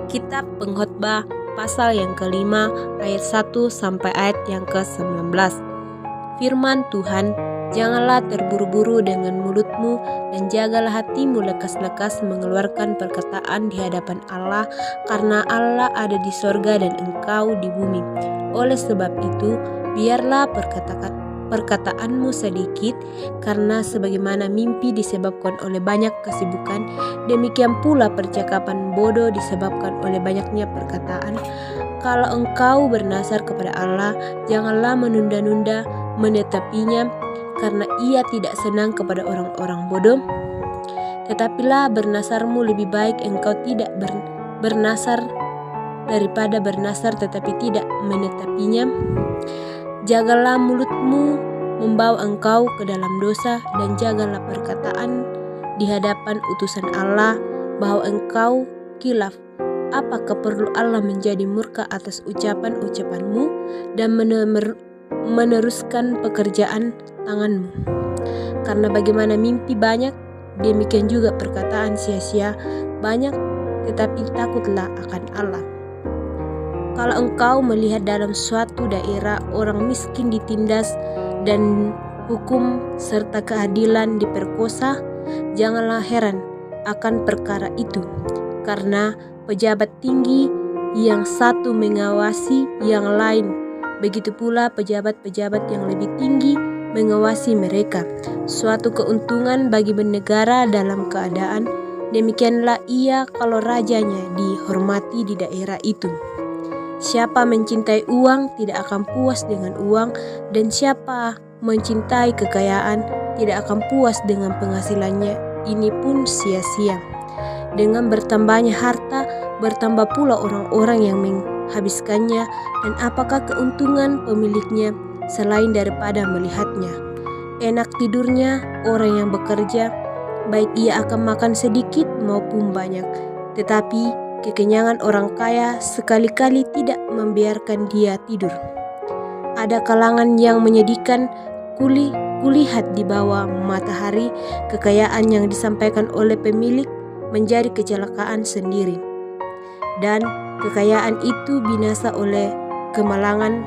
Kitab Pengkhotbah pasal yang kelima ayat 1 sampai ayat yang ke-19. Firman Tuhan, janganlah terburu-buru dengan mulutmu dan jagalah hatimu lekas-lekas mengeluarkan perkataan di hadapan Allah, karena Allah ada di sorga dan engkau di bumi. Oleh sebab itu, biarlah perkataanmu sedikit, karena sebagaimana mimpi disebabkan oleh banyak kesibukan, demikian pula percakapan bodoh disebabkan oleh banyaknya perkataan. Kalau engkau bernasar kepada Allah, janganlah menunda-nunda menetapinya, karena Ia tidak senang kepada orang-orang bodoh. Tetapilah bernasarmu lebih baik engkau tidak bernasar daripada bernasar tetapi tidak menetapinya. Jagalah mulutmu membawa engkau ke dalam dosa, dan jagalah perkataan di hadapan utusan Allah bahwa engkau kilaf. Apakah perlu Allah menjadi murka atas ucapan-ucapanmu dan meneruskan pekerjaan tanganmu? Karena bagaimana mimpi banyak, demikian juga perkataan sia-sia banyak, tetapi takutlah akan Allah. Kalau engkau melihat dalam suatu daerah orang miskin ditindas dan hukum serta keadilan diperkosa, janganlah heran akan perkara itu, karena pejabat tinggi yang satu mengawasi yang lain, begitu pula pejabat-pejabat yang lebih tinggi mengawasi mereka. Suatu keuntungan bagi bernegara dalam keadaan demikianlah ia kalau rajanya dihormati di daerah itu. Siapa mencintai uang tidak akan puas dengan uang, dan siapa mencintai kekayaan tidak akan puas dengan penghasilannya. Ini pun sia-sia. Dengan bertambahnya harta, bertambah pula orang-orang yang menghabiskannya, dan apakah keuntungan pemiliknya selain daripada melihatnya? Enak tidurnya orang yang bekerja, baik ia akan makan sedikit maupun banyak. Tetapi kekenyangan orang kaya sekali-kali tidak membiarkan dia tidur. Ada kalangan yang menyedihkan kulihat di bawah matahari, kekayaan yang disampaikan oleh pemilik menjadi kecelakaan sendiri, dan kekayaan itu binasa oleh kemalangan,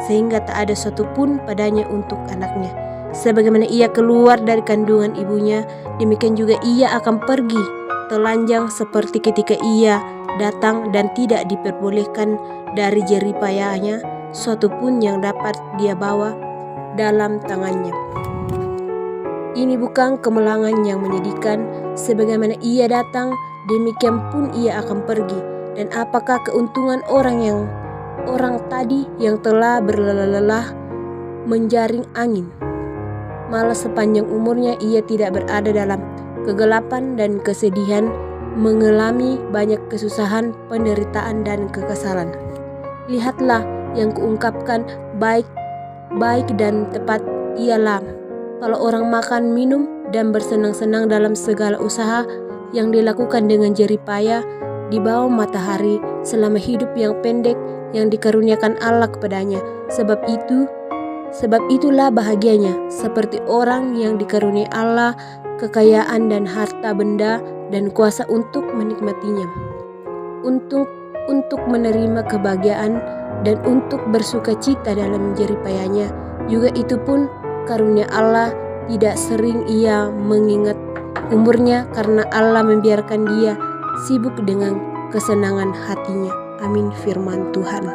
sehingga tak ada suatu pun padanya untuk anaknya. Sebagaimana ia keluar dari kandungan ibunya, demikian juga ia akan pergi telanjang seperti ketika ia datang, dan tidak diperbolehkan dari jeripayanya suatu pun yang dapat dia bawa dalam tangannya. Ini bukan kemalangan yang menyedihkan, sebagaimana ia datang, demikian pun ia akan pergi. Dan apakah keuntungan orang tadi yang telah berlelah menjaring angin? Malah sepanjang umurnya ia tidak berada dalam kegelapan dan kesedihan, mengalami banyak kesusahan, penderitaan, dan kekesalan. Lihatlah yang kuungkapkan baik dan tepat ialah kalau orang makan, minum, dan bersenang-senang dalam segala usaha yang dilakukan dengan jeripaya di bawah matahari selama hidup yang pendek yang dikaruniakan Allah kepadanya. Sebab itulah bahagianya seperti orang yang dikaruniai Allah kekayaan dan harta benda dan kuasa untuk menikmatinya, untuk menerima kebahagiaan dan untuk bersuka cita dalam jeripayanya. Juga itu pun karunia Allah, tidak sering ia mengingat umurnya, karena Allah membiarkan dia sibuk dengan kesenangan hatinya. Amin. Firman Tuhan.